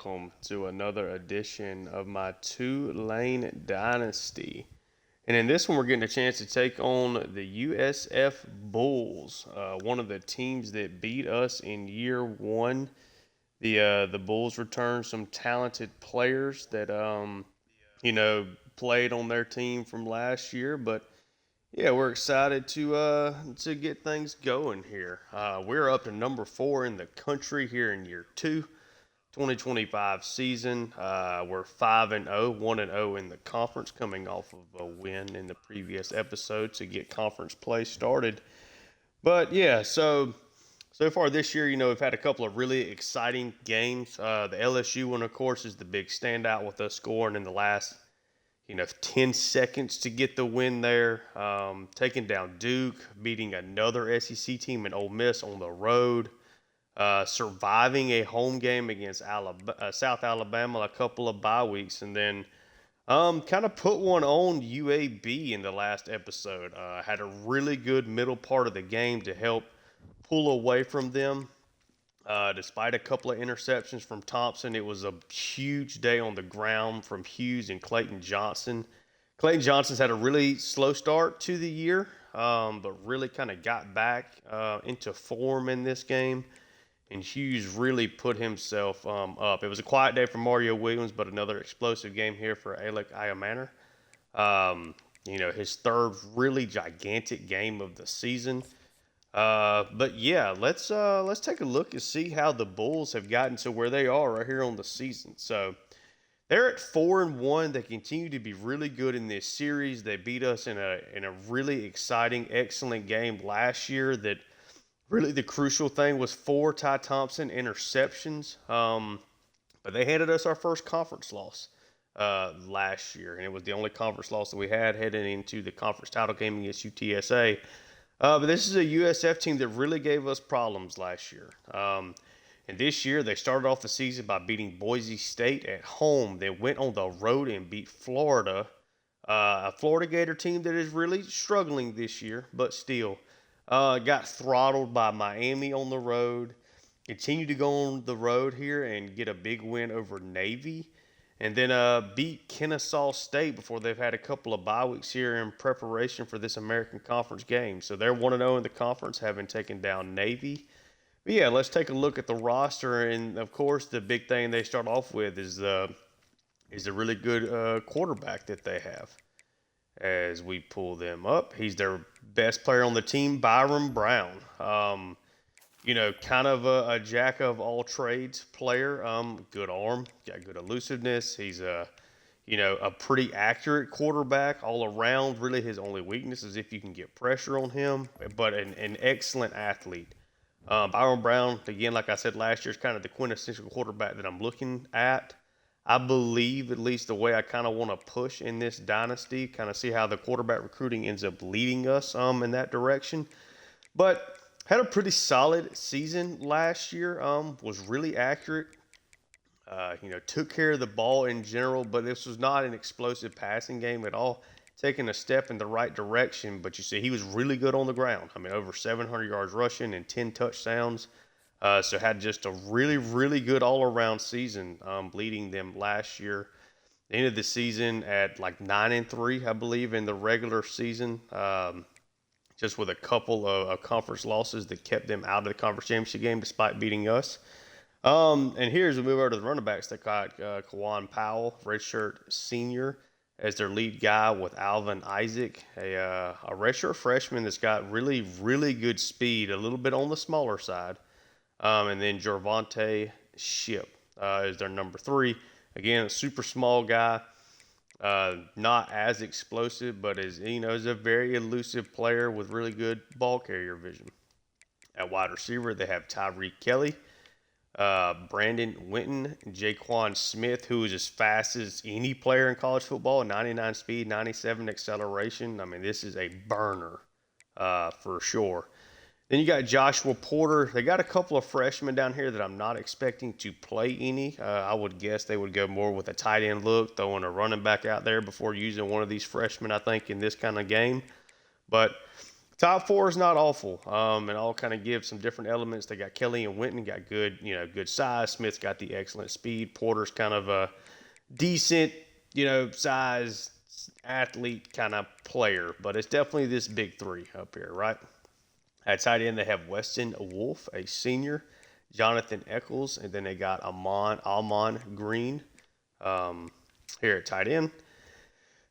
welcome to another edition of my Tulane Dynasty. And in this one, we're getting a chance to take on the USF Bulls, one of the teams that beat us in year one. The Bulls returned some talented players that you know played on their team from last year, but yeah, we're excited to get things going here. We're up to number four in the country here in year two. 2025 season. We're 5-0, 1-0 in the conference, coming off of a win in the previous episode to get conference play started. But yeah, so far this year, we've had a couple of really exciting games. The LSU one, of course, is the big standout with us scoring in the last 10 seconds to get the win there. Taking down Duke, beating another SEC team in Ole Miss on the road, surviving a home game against South Alabama, a couple of bye weeks, and then kind of put one on UAB in the last episode. Had a really good middle part of the game to help pull away from them. Despite a couple of interceptions from Thompson, it was a huge day on the ground from Hughes and Clayton Johnson. Clayton Johnson's had a really slow start to the year, but really kind of got back into form in this game. And Hughes really put himself up. It was a quiet day for Mario Williams, but another explosive game here for Alec Ayamanner. His third really gigantic game of the season. But yeah, let's take a look and see how the Bulls have gotten to where they are right here on the season. So they're at 4-1. They continue to be really good in this series. They beat us in a really exciting, excellent game last year. That really the crucial thing was 4 Ty Thompson interceptions. But they handed us our first conference loss last year, and it was the only conference loss that we had heading into the conference title game against UTSA. But this is a USF team that really gave us problems last year. And this year, they started off the season by beating Boise State at home. They went on the road and beat Florida, a Florida Gator team that is really struggling this year, but still. Got throttled by Miami on the road. Continued to go on the road here and get a big win over Navy. And then beat Kennesaw State before they've had a couple of bye weeks here in preparation for this American Conference game. So they're 1-0 in the conference, having taken down Navy. But yeah, let's take a look at the roster. And of course, the big thing they start off with is the really good quarterback that they have. As we pull them up, he's their best player on the team, Byron Brown. Kind of a jack of all trades player. Good arm, got good elusiveness. He's a pretty accurate quarterback all around. Really, his only weakness is if you can get pressure on him, but an excellent athlete. Byron Brown, again, like I said last year, is kind of the quintessential quarterback that I'm looking at. I believe, at least the way I kind of want to push in this dynasty, kind of see how the quarterback recruiting ends up leading us in that direction. But had a pretty solid season last year. Was really accurate. Took care of the ball in general, but this was not an explosive passing game at all. Taking a step in the right direction, but you see he was really good on the ground. I mean, over 700 yards rushing and 10 touchdowns. So had just a really, really good all-around season, leading them last year. The end of the season at like 9-3, I believe, in the regular season, just with a couple of conference losses that kept them out of the conference championship game despite beating us. And here's we move over to the running backs. They got Kawan Powell, redshirt senior, as their lead guy with Alvin Isaac, a redshirt freshman that's got really, really good speed, a little bit on the smaller side. And then Gervonta Ship is their number 3. Again, a super small guy, not as explosive, but is a very elusive player with really good ball carrier vision. At wide receiver, they have Tyreek Kelly, Brandon Winton, Jaquan Smith, who is as fast as any player in college football, 99 speed, 97 acceleration. I mean, this is a burner for sure. Then you got Joshua Porter. They got a couple of freshmen down here that I'm not expecting to play any. I would guess they would go more with a tight end look, throwing a running back out there before using one of these freshmen, I think, in this kind of game. But Top four is not awful, and I'll kind of give some different elements. They got Kelly and Winton, got good, good size. Smith's got the excellent speed. Porter's kind of a decent, size athlete kind of player, but it's definitely this big three up here, right? At tight end, they have Weston Wolf, a senior, Jonathan Eccles, and then they got Almon Green here at tight end.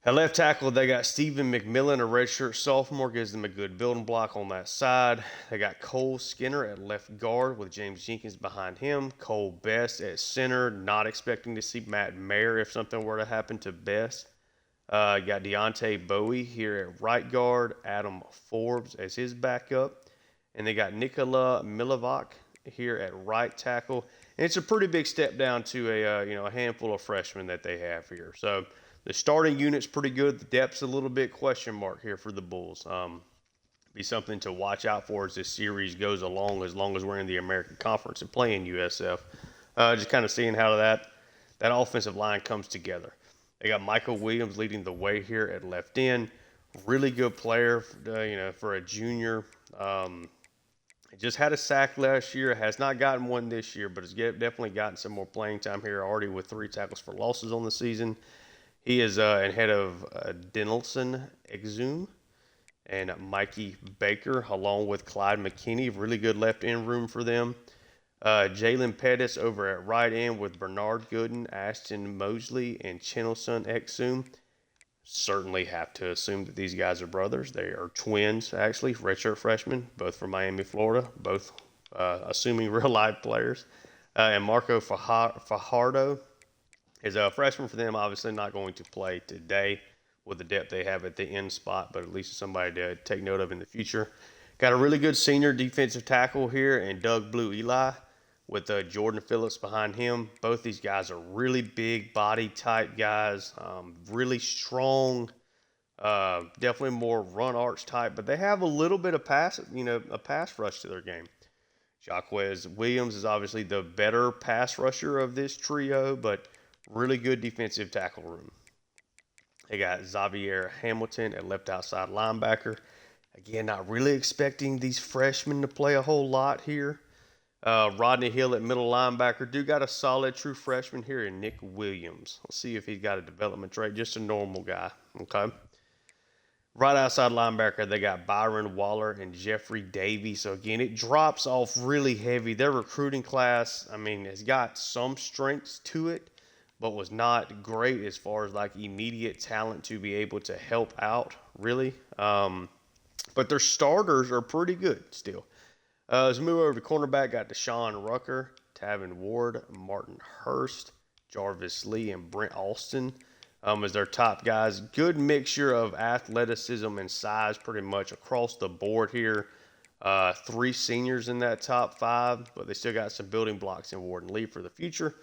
At left tackle, they got Stephen McMillan, a redshirt sophomore, gives them a good building block on that side. They got Cole Skinner at left guard with James Jenkins behind him. Cole Best at center, not expecting to see Matt Mayer if something were to happen to Best. Got Deontay Bowie here at right guard, Adam Forbes as his backup. And they got Nikola Milivock here at right tackle. And it's a pretty big step down to a handful of freshmen that they have here. So the starting unit's pretty good. The depth's a little bit question mark here for the Bulls. Be something to watch out for as this series goes along, as long as we're in the American Conference and playing USF. Just kind of seeing how that offensive line comes together. They got Michael Williams leading the way here at left end. Really good player, for a junior. Just had a sack last year. Has not gotten one this year, but has definitely gotten some more playing time here already with 3 tackles for losses on the season. He is ahead of Denelson Exum and Mikey Baker, along with Clyde McKinney. Really good left end room for them. Jalen Pettis over at right end with Bernard Gooden, Ashton Mosley, and Chenelson Exum. Certainly have to assume that these guys are brothers. They are twins, actually, redshirt freshmen, both from Miami, Florida, both assuming real life players. And Marco Fajardo is a freshman for them, obviously not going to play today with the depth they have at the end spot, but at least somebody to take note of in the future. Got a really good senior defensive tackle here, and Doug Blue Eli with Jordan Phillips behind him. Both these guys are really big body type guys, really strong, definitely more run arch type, but they have a little bit of a pass rush to their game. Jaquez Williams is obviously the better pass rusher of this trio, but really good defensive tackle room. They got Xavier Hamilton at left outside linebacker. Again, not really expecting these freshmen to play a whole lot here. Rodney Hill at middle linebacker. Do got a solid true freshman here in Nick Williams. Let's see if he's got a development trait. Just a normal guy. Okay. Right outside linebacker, they got Byron Waller and Jeffrey Davies. So, again, it drops off really heavy. Their recruiting class, has got some strengths to it, but was not great as far as like immediate talent to be able to help out, really. But their starters are pretty good still. Let's move over to cornerback. Got Deshaun Rucker, Tavin Ward, Martin Hurst, Jarvis Lee, and Brent Alston as their top guys. Good mixture of athleticism and size pretty much across the board here. 3 seniors in that top 5, but they still got some building blocks in Ward and Lee for the future.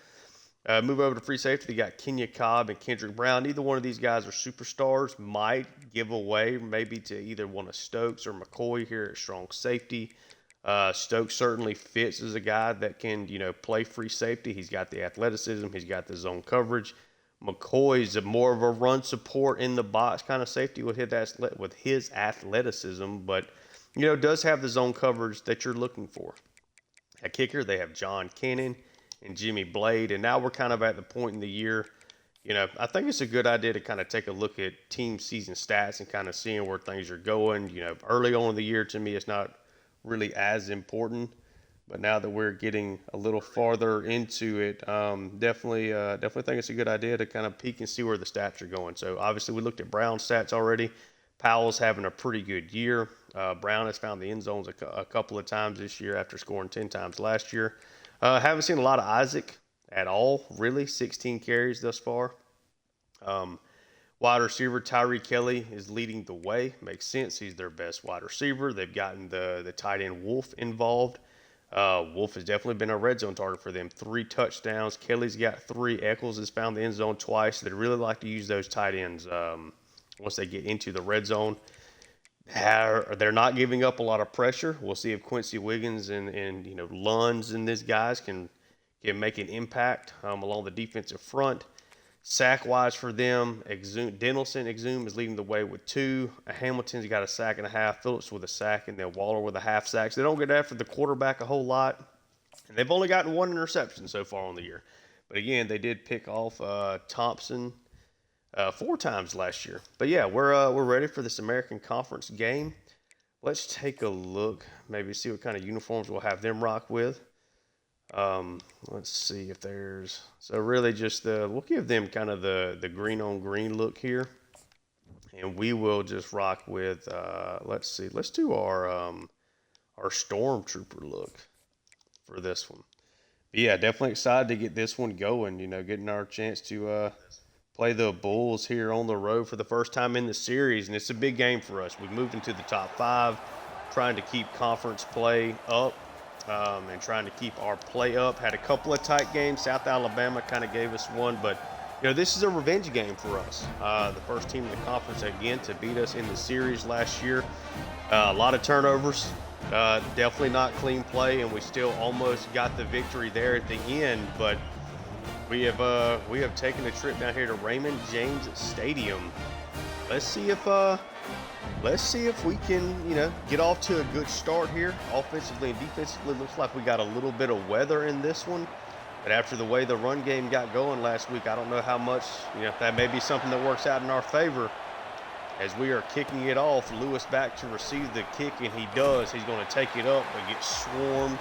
Move over to free safety. They got Kenya Cobb and Kendrick Brown. Neither one of these guys are superstars. Might give away maybe to either one of Stokes or McCoy here at strong safety. Stokes certainly fits as a guy that can, play free safety. He's got the athleticism. He's got the zone coverage. McCoy's more of a run support in the box kind of safety with his athleticism, but, does have the zone coverage that you're looking for. At kicker, they have John Cannon and Jimmy Blade, and now we're kind of at the point in the year, I think it's a good idea to kind of take a look at team season stats and kind of seeing where things are going. Early on in the year, to me, it's not really as important, but now that we're getting a little farther into it, definitely think it's a good idea to kind of peek and see where the stats are going. So obviously we looked at Brown's stats already. Powell's having a pretty good year. Brown has found the end zones a couple of times this year after scoring 10 times last year. Haven't seen a lot of Isaac at all, really. 16 carries thus far. Wide receiver Tyree Kelly is leading the way. Makes sense. He's their best wide receiver. They've gotten the tight end Wolf involved. Wolf has definitely been a red zone target for them. 3 touchdowns. Kelly's got 3. Eccles has found the end zone twice. They really like to use those tight ends once they get into the red zone. They're not giving up a lot of pressure. We'll see if Quincy Wiggins and Lunds and these guys can make an impact along the defensive front. Sack-wise for them, Denelson Exum is leading the way with 2. Hamilton's got a sack and a half. Phillips with a sack, and then Waller with a half sack. So they don't get after the quarterback a whole lot. And they've only gotten 1 interception so far on the year. But again, they did pick off Thompson 4 times last year. But yeah, we're ready for this American Conference game. Let's take a look, maybe see what kind of uniforms we'll have them rock with. Let's see if there's, so really just we'll give them kind of the green on green look here, and we will just rock with, let's see, let's do our Stormtrooper look for this one. But yeah, definitely excited to get this one going, getting our chance to, play the Bulls here on the road for the first time in the series, and it's a big game for us. We've moved into the top 5, trying to keep conference play up. And trying to keep our play up. Had a couple of tight games. South Alabama kind of gave us one, but this is a revenge game for us. The first team in the conference again to beat us in the series last year. A lot of turnovers. Definitely not clean play, and we still almost got the victory there at the end. But we have taken a trip down here to Raymond James Stadium. Let's see if we can, get off to a good start here. Offensively and defensively, looks like we got a little bit of weather in this one. But after the way the run game got going last week, I don't know how much, that may be something that works out in our favor. As we are kicking it off, Lewis back to receive the kick, and he does. He's going to take it up, but gets swarmed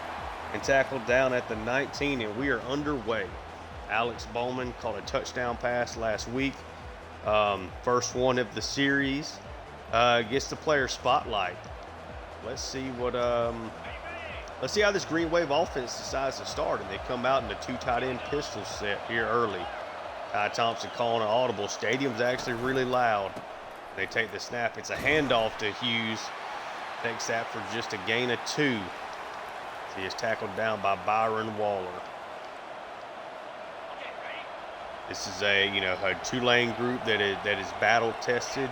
and tackled down at the 19, and we are underway. Alex Bowman caught a touchdown pass last week. First one of the series. Gets the player spotlight. Let's see how this Green Wave offense decides to start, and they come out in the 2 tight end pistol set here early. Ty Thompson calling an audible. Stadium's actually really loud. They take the snap. It's a handoff to Hughes. Takes that for just a gain of 2. He is tackled down by Byron Waller. This is a Tulane group that is battle tested.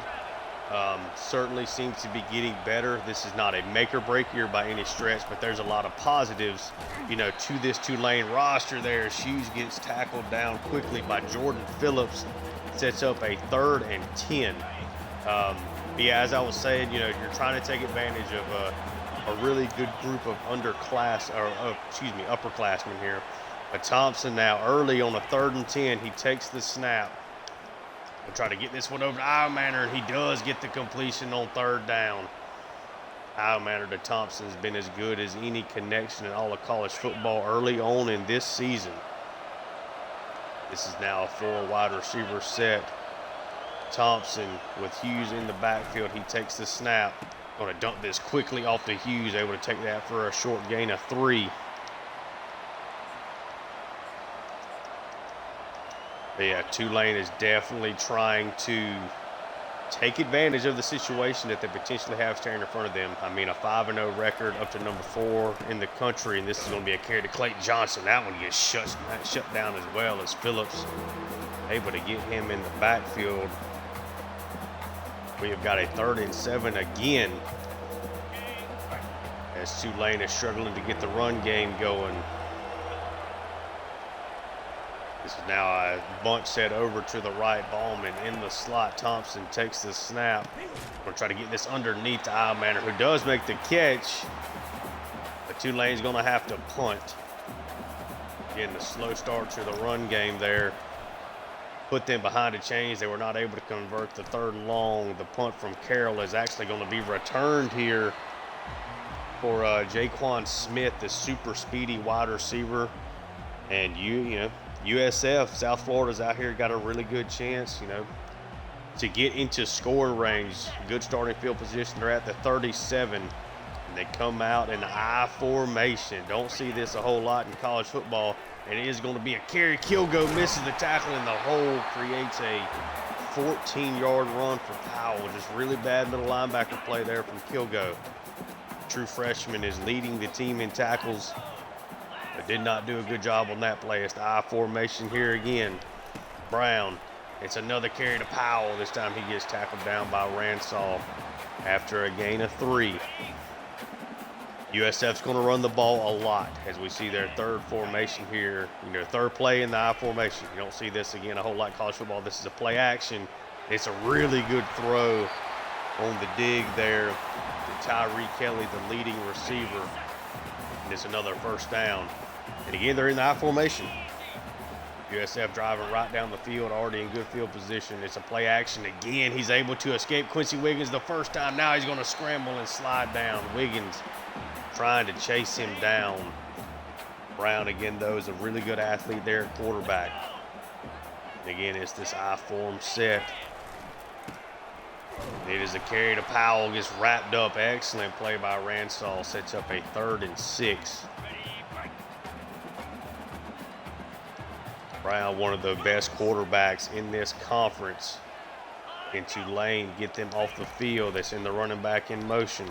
Certainly seems to be getting better. This is not a make or break year by any stretch, but there's a lot of positives, to this Tulane roster there. Hughes gets tackled down quickly by Jordan Phillips. Sets up a 3rd and 10. Yeah, as I was saying, you're trying to take advantage of a really good group of upperclassmen here. But Thompson now early on a 3rd and 10. He takes the snap. We'll try to get this one over to Ilemanner, and he does get the completion on 3rd down. Ilemanner to Thompson has been as good as any connection in all of college football early on in this season. This is now a 4 wide receiver set. Thompson with Hughes in the backfield. He takes the snap. Going to dump this quickly off to Hughes, able to take that for a short gain of 3. But yeah, Tulane is definitely trying to take advantage of the situation that they potentially have staring in front of them. I mean, a 5-0 record up to number 4 in the country, and this is going to be a carry to Clayton Johnson. That one gets shut down as well, as Phillips able to get him in the backfield. We have got a 3rd and 7 again, as Tulane is struggling to get the run game going. This is now a bunch set over to the right. Ballman in the slot. Thompson takes the snap. We're going to try to get this underneath to Ilemanner, who does make the catch. But Tulane's going to have to punt. Again, the slow start to the run game there put them behind the chains. They were not able to convert the 3rd and long. The punt from Carroll is actually going to be returned here for Jaquan Smith, the super speedy wide receiver. And USF, South Florida's out here, got a really good chance, to get into scoring range. Good starting field position. They're at the 37, and they come out in the I formation. Don't see this a whole lot in college football, and it is going to be a carry. Kilgo misses the tackle in the hole, creates a 14-yard run for Powell. Just really bad middle linebacker play there from Kilgo. True freshman is leading the team in tackles, but did not do a good job on that play. It's the I formation here again. Brown, it's another carry to Powell. This time he gets tackled down by Ransall after a gain of 3. USF's going to run the ball a lot, as we see their third formation here. Third play in the I formation. You don't see this again a whole lot in college football. This is a play action. It's a really good throw on the dig there to Tyree Kelly, the leading receiver. And it's another first down. And again, they're in the I formation. USF driving right down the field, already in good field position. It's a play action. Again, he's able to escape Quincy Wiggins the first time. Now he's going to scramble and slide down. Wiggins trying to chase him down. Brown, again, though, is a really good athlete there at quarterback. And again, it's this I-form set. It is a carry to Powell, gets wrapped up. Excellent play by Ransall, sets up a 3rd and 6. Brown, one of the best quarterbacks in this conference. In Tulane, get them off the field. They send the running back in motion.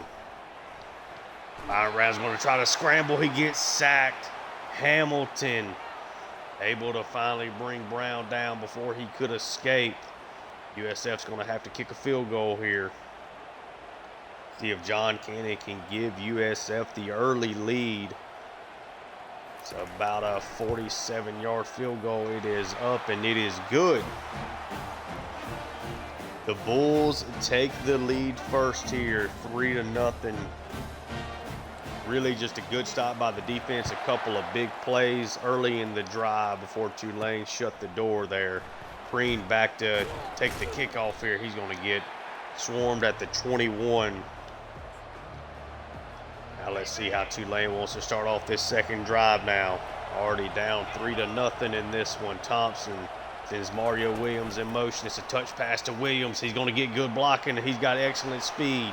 Byron Brown's going to try to scramble. He gets sacked. Hamilton able to finally bring Brown down before he could escape. USF's going to have to kick a field goal here. See if John Cannon can give USF the early lead. It's about a 47-yard field goal. It is up and it is good. The Bulls take the lead first here, 3-0. Really just a good stop by the defense. A couple of big plays early in the drive before Tulane shut the door there. Preen back to take the kickoff here. He's going to get swarmed at the 21. Now let's see how Tulane wants to start off this second drive now. Already down 3-0 in this one. Thompson sends Mario Williams in motion. It's a touch pass to Williams. He's going to get good blocking. He's got excellent speed.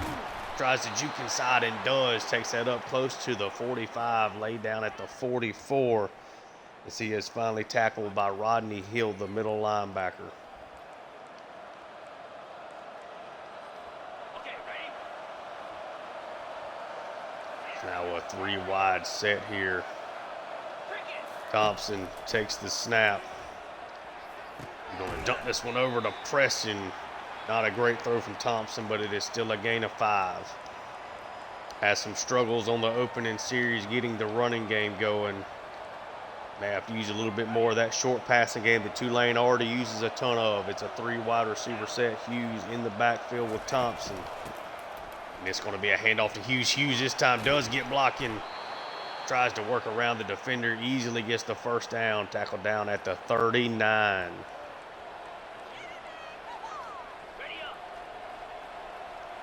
Tries to juke inside and does. Takes that up close to the 45. Laid down at the 44. As he is finally tackled by Rodney Hill, the middle linebacker. Now a 3-wide set here. Thompson takes the snap. He's going to dump this one over to Preston. Not a great throw from Thompson, but it is still a gain of 5. Has some struggles on the opening series getting the running game going. May have to use a little bit more of that short passing game that Tulane already uses a ton of. It's a 3-wide receiver set. Hughes in the backfield with Thompson. And it's going to be a handoff to Hughes. Hughes this time does get blocking. Tries to work around the defender. Easily gets the first down. Tackled down at the 39.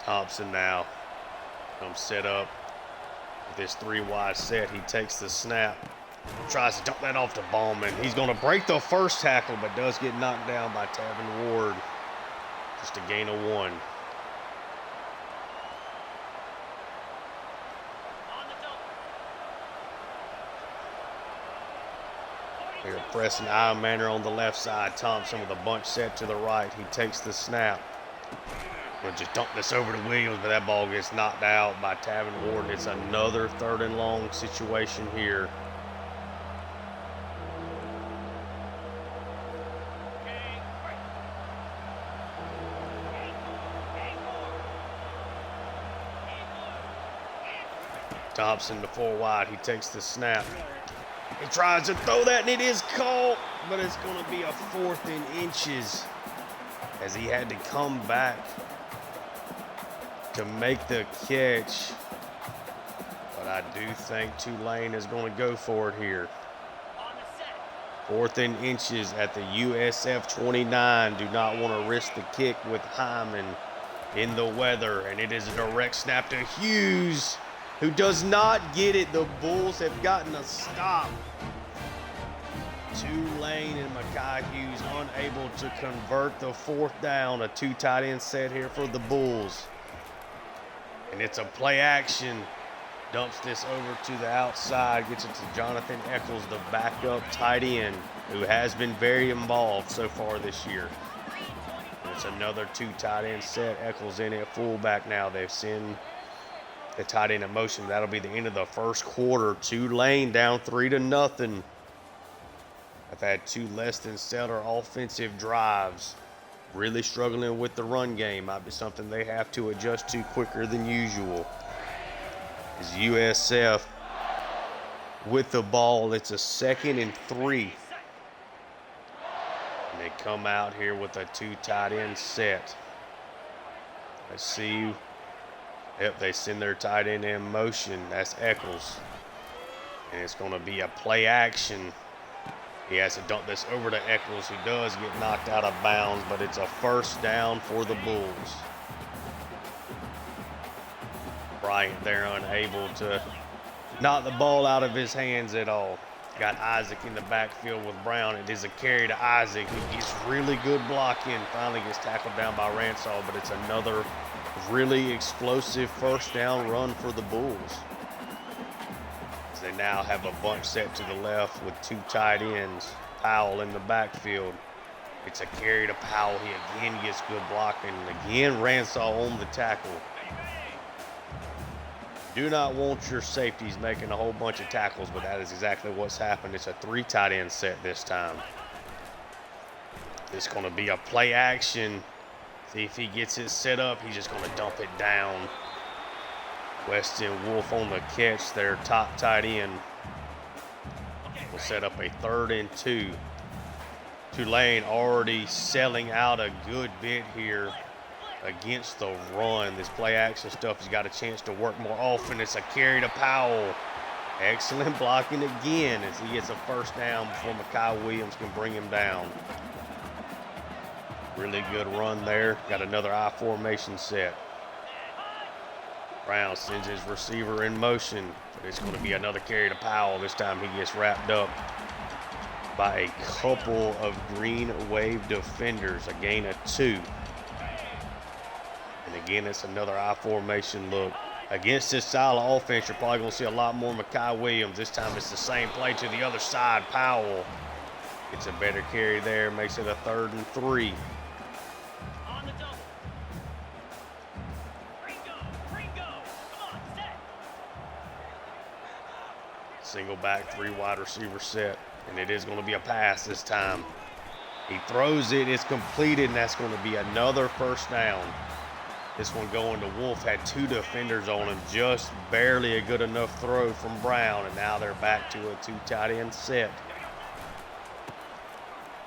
Thompson now comes set up with this 3-wide set. He takes the snap. Tries to dump that off to Ballman. He's going to break the first tackle, but does get knocked down by Tavin Ward. Just a gain of 1. Here, pressing Iron Manor on the left side. Thompson with a bunch set to the right. He takes the snap. We'll just dump this over to Williams, but that ball gets knocked out by Tavin Ward. It's another 3rd and long situation here. Thompson to 4 wide. He takes the snap. He tries to throw that, and it is caught, but it's going to be a 4th and inches as he had to come back to make the catch. But I do think Tulane is going to go for it here. 4th and inches at the USF 29. Do not want to risk the kick with Hyman in the weather, and it is a direct snap to Hughes, who does not get it. The Bulls have gotten a stop. Tulane and Mekhi Hughes unable to convert the 4th down. A 2 tight end set here for the Bulls. And it's a play action. Dumps this over to the outside. Gets it to Jonathan Eccles, the backup tight end, who has been very involved so far this year. And it's another 2 tight end set. Eccles in at fullback now. They've sent the tight end in motion. That'll be the end of the first quarter. Tulane down 3-0. I've had 2 less than stellar offensive drives. Really struggling with the run game. Might be something they have to adjust to quicker than usual. is USF with the ball. It's a 2nd and 3. And they come out here with a 2 tight end set. Let's see. Yep, they send their tight end in motion. That's Eccles. And it's going to be a play action. He has to dump this over to Eccles, who does get knocked out of bounds, but it's a 1st down for the Bulls. Bryant there unable to knock the ball out of his hands at all. Got Isaac in the backfield with Brown. It is a carry to Isaac, who gets really good blocking. Finally gets tackled down by Ransall, but it's another really explosive 1st down run for the Bulls. They now have a bunch set to the left with 2 tight ends. Powell in the backfield. It's a carry to Powell. He again gets good blocking. Again, Ransall on the tackle. Do not want your safeties making a whole bunch of tackles, but that is exactly what's happened. It's a 3 tight end set this time. It's going to be a play action. See if he gets it set up. He's just going to dump it down. Weston Wolf on the catch, their top tight end. Will set up a 3rd and 2. Tulane already selling out a good bit here against the run. This play action stuff has got a chance to work more often. It's a carry to Powell. Excellent blocking again as he gets a 1st down before Mekhi Williams can bring him down. Really good run there. Got another I formation set. Brown sends his receiver in motion, but it's going to be another carry to Powell. This time he gets wrapped up by a couple of Green Wave defenders, a gain of 2. And again, it's another I formation look. Against this style of offense, you're probably going to see a lot more Mekhi Williams. This time it's the same play to the other side. Powell gets a better carry there, makes it a 3rd and 3. Single back, 3 wide receiver set, and it is going to be a pass this time. He throws it, it's completed, and that's going to be another 1st down. This one going to Wolf, had 2 defenders on him, just barely a good enough throw from Brown, and now they're back to a 2 tight end set.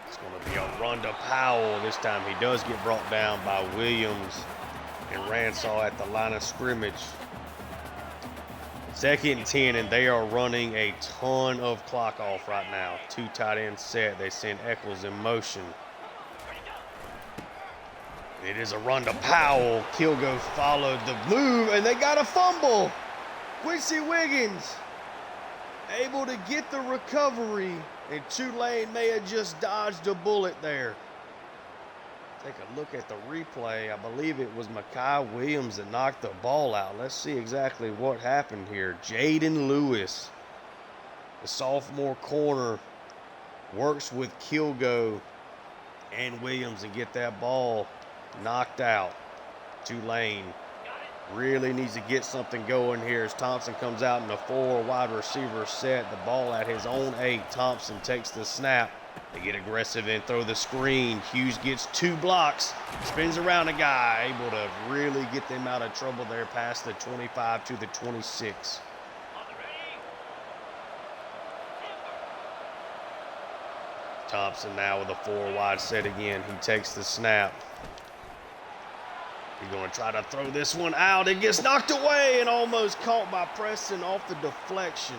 It's going to be a run to Powell. This time he does get brought down by Williams and Ransall at the line of scrimmage. 2nd and 10, and they are running a ton of clock off right now. 2 tight end set. They send Eccles in motion. It is a run to Powell. Kilgo followed the move, and they got a fumble. Quincy Wiggins able to get the recovery, and Tulane may have just dodged a bullet there. Take a look at the replay. I believe it was Mekhi Williams that knocked the ball out. Let's see exactly what happened here. Jaden Lewis, the sophomore corner, works with Kilgo and Williams and get that ball knocked out. Tulane really needs to get something going here as Thompson comes out in a 4 wide receiver set. The ball at his own 8. Thompson takes the snap. They get aggressive and throw the screen. Hughes gets 2 blocks, spins around a guy, able to really get them out of trouble there past the 25 to the 26. Thompson now with a 4 wide set again. He takes the snap. He's going to try to throw this one out. It gets knocked away and almost caught by Preston off the deflection.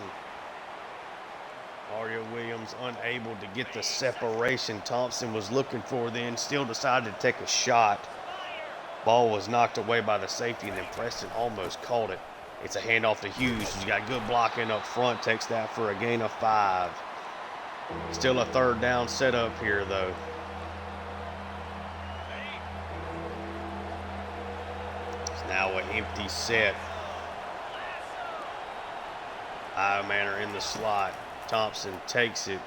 Mario Williams unable to get the separation Thompson was looking for, then still decided to take a shot. Ball was knocked away by the safety, and then Preston almost caught it. It's a handoff to Hughes. He's got good blocking up front, takes that for a gain of 5. Still a 3rd down setup here, though. It's now an empty set. Manor in the slot. Thompson takes it.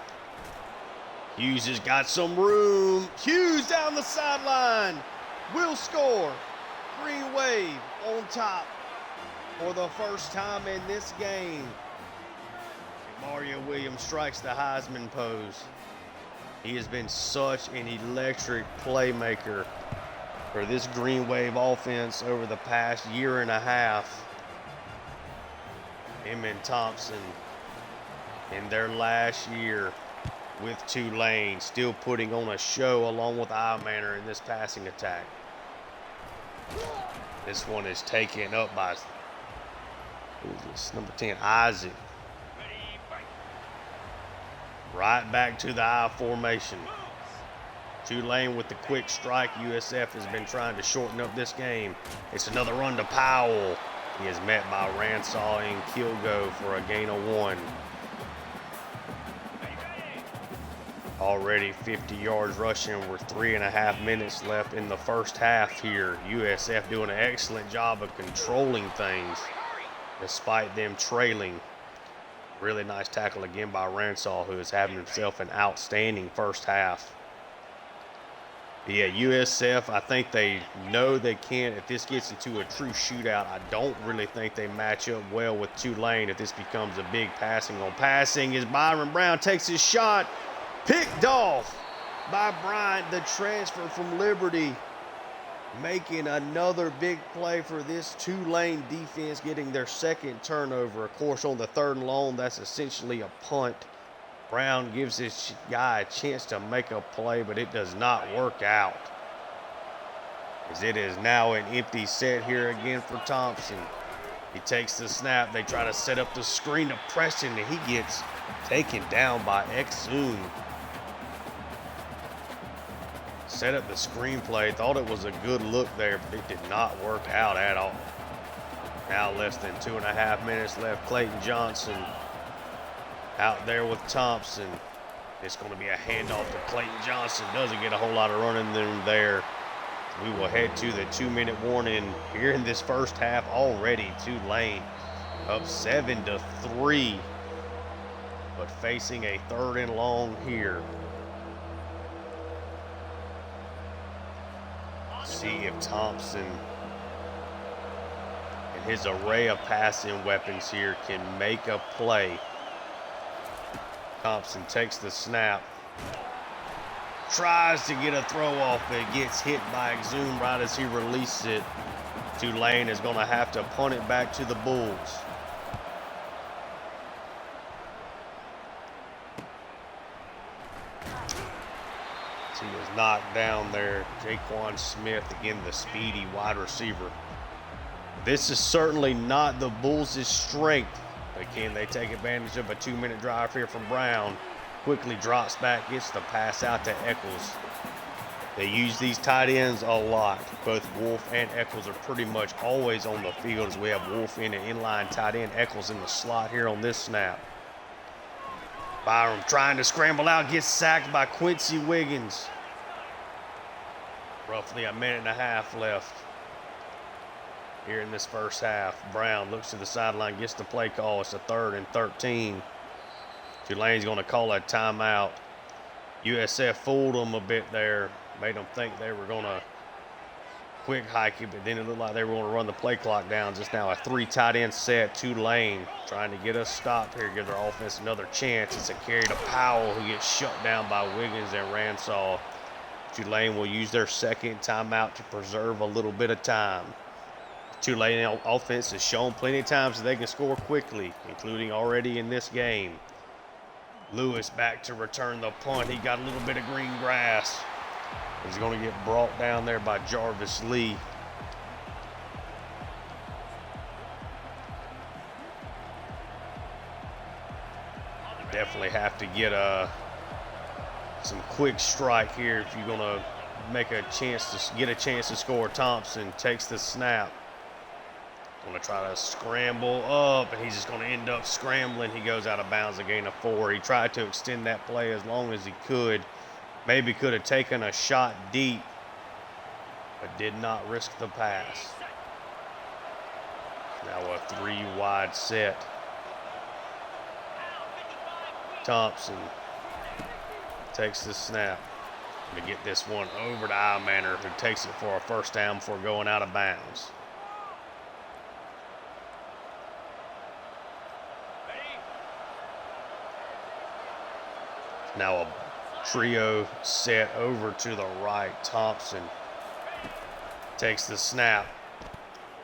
Hughes has got some room. Hughes down the sideline. Will score. Green Wave on top for the first time in this game. Mario Williams strikes the Heisman pose. He has been such an electric playmaker for this Green Wave offense over the past year and a half. Him and Thompson in their last year with Tulane, still putting on a show along with I-Manor in this passing attack. This one is taken up by, who is this, number 10, Isaac. Right back to the I formation. Tulane with the quick strike. USF has been trying to shorten up this game. It's another run to Powell. He is met by Ransaw and Kilgo for a gain of 1. Already 50 yards rushing with 3.5 minutes left in the first half here. USF doing an excellent job of controlling things despite them trailing. Really nice tackle again by Ransaw, who is having himself an outstanding first half. But yeah, USF, I think they know they can't. If this gets into a true shootout, I don't really think they match up well with Tulane if this becomes a big passing on passing. As Byron Brown takes his shot, picked off by Bryant, the transfer from Liberty, making another big play for this Tulane defense, getting their second turnover. Of course, on the 3rd and long, that's essentially a punt. Brown gives this guy a chance to make a play, but it does not work out, as it is now an empty set here again for Thompson. He takes the snap. They try to set up the screen to Preston, and he gets taken down by Exum. Set up the screenplay, thought it was a good look there, but it did not work out at all. Now less than 2.5 minutes left. Clayton Johnson out there with Thompson. It's going to be a handoff to Clayton Johnson. Doesn't get a whole lot of running there. We will head to the 2-minute warning here in this first half. Already Tulane up 7-3, but facing a 3rd and long here. See if Thompson and his array of passing weapons here can make a play. Thompson takes the snap, tries to get a throw off, but gets hit by Exum right as he releases it. Tulane is going to have to punt it back to the Bulls. He was knocked down there. Jaquan Smith, again, the speedy wide receiver. This is certainly not the Bulls' strength, but can they take advantage of a 2-minute drive here from Brown? Quickly drops back, gets the pass out to Eccles. They use these tight ends a lot. Both Wolf and Eccles are pretty much always on the field, as we have Wolf in an inline tight end, Eccles in the slot here on this snap. Byram trying to scramble out, gets sacked by Quincy Wiggins. Roughly 1.5 minutes left here in this first half. Brown looks to the sideline, gets the play call. It's a 3rd and 13. Tulane's going to call a timeout. USF fooled them a bit there, made them think they were going to quick hike it, but then it looked like they were going to run the play clock down. Just now a 3 tight end set. Tulane trying to get a stop here, give their offense another chance. It's a carry to Powell, who gets shut down by Wiggins and Ransaw. Tulane will use their second timeout to preserve a little bit of time. Tulane offense has shown plenty of times that they can score quickly, including already in this game. Lewis back to return the punt. He got a little bit of green grass. He's going to get brought down there by Jarvis Lee. Definitely have to get some quick strike here if you're going to make a chance to get a chance to score. Thompson takes the snap. Going to try to scramble up, and he's just going to end up scrambling. He goes out of bounds, a gain of 4. He tried to extend that play as long as he could. Maybe could have taken a shot deep, but did not risk the pass. Now a 3-wide set. Thompson takes the snap to get this one over to I-Manor, who takes it for a first down before going out of bounds. Now a trio set over to the right. Thompson takes the snap,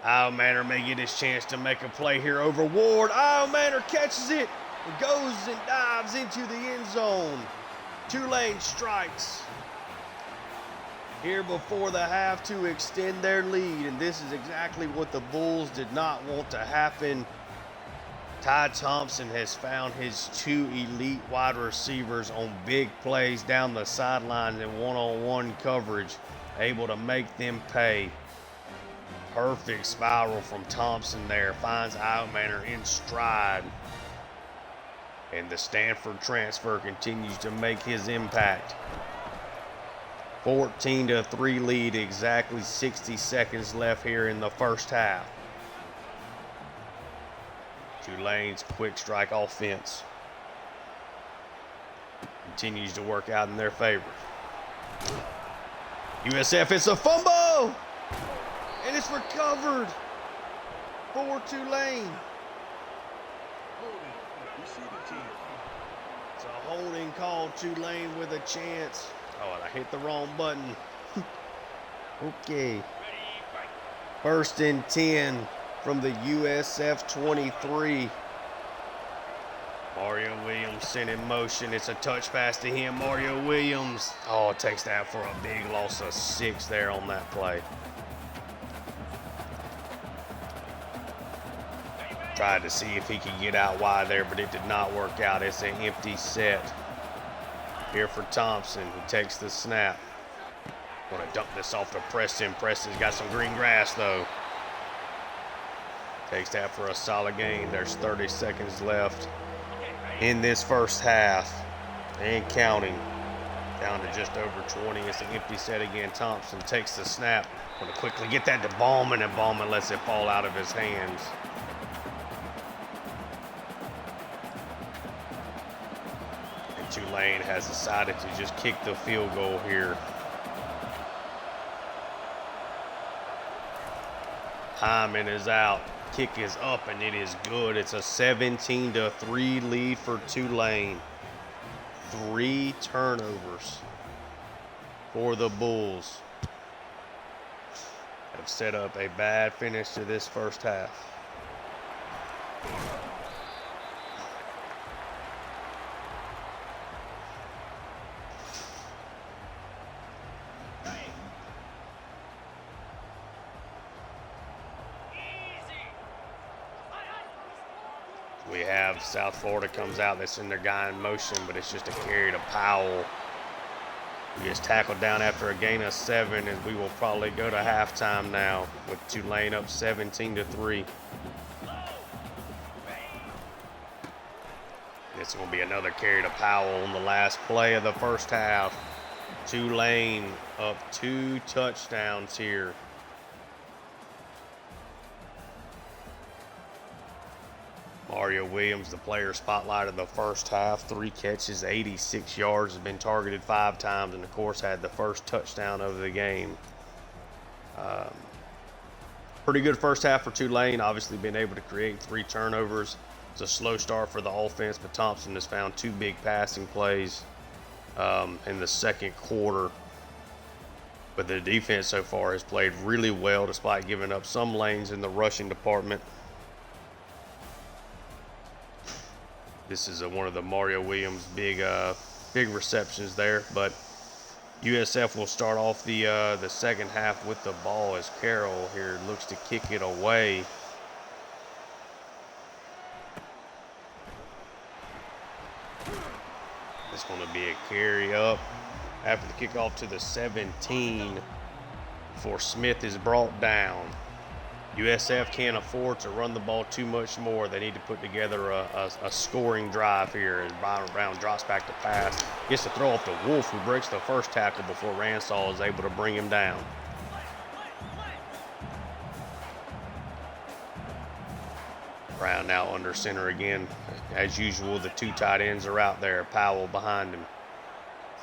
Isle Manor may get his chance to make a play here over Ward. Isle Manor catches it and goes and dives into the end zone. Tulane strikes here before the half to extend their lead, and this is exactly what the Bulls did not want to happen. Ty Thompson has found his two elite wide receivers on big plays down the sidelines in one-on-one coverage, able to make them pay. Perfect spiral from Thompson there, finds Isle Manor in stride. And the Stanford transfer continues to make his impact. 14-3 lead, exactly 60 seconds left here in the first half. Tulane's quick strike offense continues to work out in their favor. USF, it's a fumble! And it's recovered for Tulane. It's a holding call. Tulane with a chance. Oh, and I hit the wrong button. Okay. 1st and 10 from the USF 23. Mario Williams sent in motion. It's a touch pass to him. Mario Williams. Oh, takes that for a big loss of 6 there on that play. Tried to see if he could get out wide there, but it did not work out. It's an empty set here for Thompson. He takes the snap. Going to dump this off to Preston. Preston's got some green grass, though. Takes that for a solid gain. There's 30 seconds left in this first half and counting. Down to just over 20. It's an empty set again. Thompson takes the snap. Going to quickly get that to Ballman, and Ballman lets it fall out of his hands. Tulane has decided to just kick the field goal here. Hyman is out. Kick is up, and it is good. It's a 17-3 lead for Tulane. 3 turnovers for the Bulls have set up a bad finish to this first half. We have South Florida comes out. They send their guy in motion, but it's just a carry to Powell. He gets tackled down after a gain of 7, and we will probably go to halftime now with Tulane up 17-3. It's going to be another carry to Powell on the last play of the first half. Tulane up 2 touchdowns here. Mario Williams, the player spotlight of the first half, 3 catches, 86 yards, has been targeted 5 times, and of course had the first touchdown of the game. Pretty good first half for Tulane, obviously been able to create 3 turnovers. It's a slow start for the offense, but Thompson has found 2 big passing plays in the second quarter. But the defense so far has played really well despite giving up some lanes in the rushing department. This is one of the Mario Williams big receptions there, but USF will start off the second half with the ball as Carroll here looks to kick it away. It's going to be a carry up after the kickoff to the 17 before Smith is brought down. USF can't afford to run the ball too much more. They need to put together a scoring drive here as Byron Brown drops back to pass. Gets to throw off to Wolf, who breaks the first tackle before Ransall is able to bring him down. Brown now under center again. As usual, the 2 tight ends are out there. Powell behind him.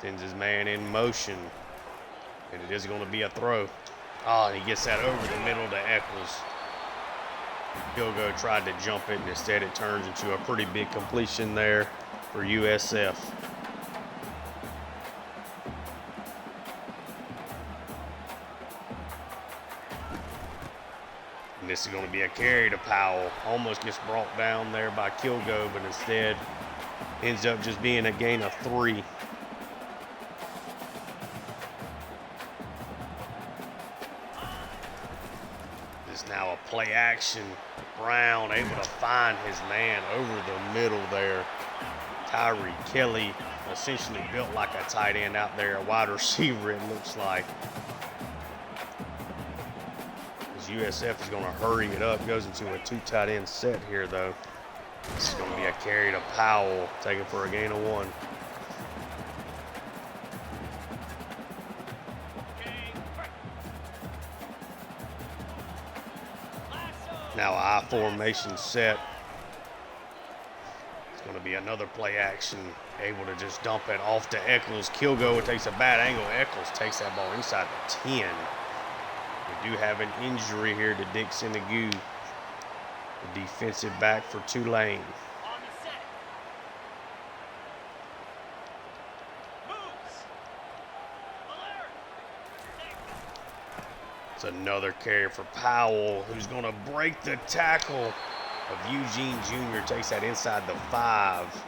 Sends his man in motion. And it is going to be a throw. Oh, and he gets that over the middle to Eccles. Kilgo tried to jump it, and instead it turns into a pretty big completion there for USF. And this is going to be a carry to Powell. Almost gets brought down there by Kilgo, but instead ends up just being a gain of 3. This is now a play action. Brown able to find his man over the middle there. Tyree Kelly essentially built like a tight end out there, a wide receiver it looks like. USF is going to hurry it up. Goes into a 2 tight end set here, though. This is going to be a carry to Powell, taken for a gain of 1. Now I formation set. It's going to be another play action. Able to just dump it off to Eccles. Kilgo takes a bad angle. Eccles takes that ball inside the 10. We do have an injury here to Dixon Agu, the defensive back for Tulane. It's another carry for Powell, who's going to break the tackle of Eugene Jr. Takes that inside the 5.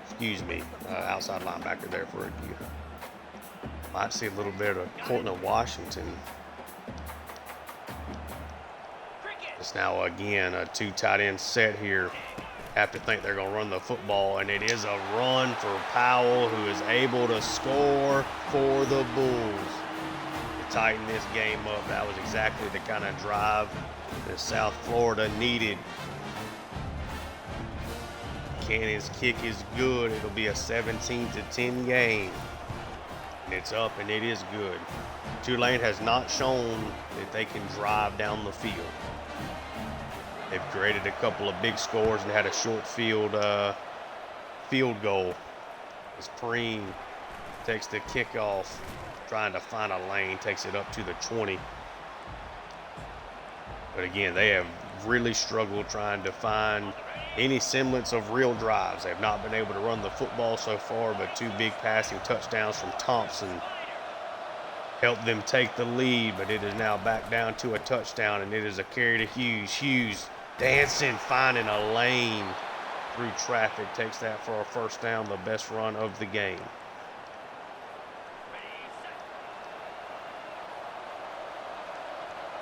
Excuse me, outside linebacker there for Agu. Might see a little bit of Courtland Washington. It's now again a 2 tight end set here. Have to think they're going to run the football, and it is a run for Powell, who is able to score for the Bulls to tighten this game up. That was exactly the kind of drive that South Florida needed. Cannon's kick is good. It'll be a 17-10 game. And it's up, and it is good. Tulane has not shown that they can drive down the field. They've created a couple of big scores and had a short field goal. As Preem takes the kickoff, trying to find a lane, takes it up to the 20. But again, they have really struggled trying to find any semblance of real drives. They've not been able to run the football so far, but 2 big passing touchdowns from Thompson helped them take the lead, but it is now back down to a touchdown, and it is a carry to Hughes. Hughes dancing, finding a lane through traffic, takes that for a first down, the best run of the game.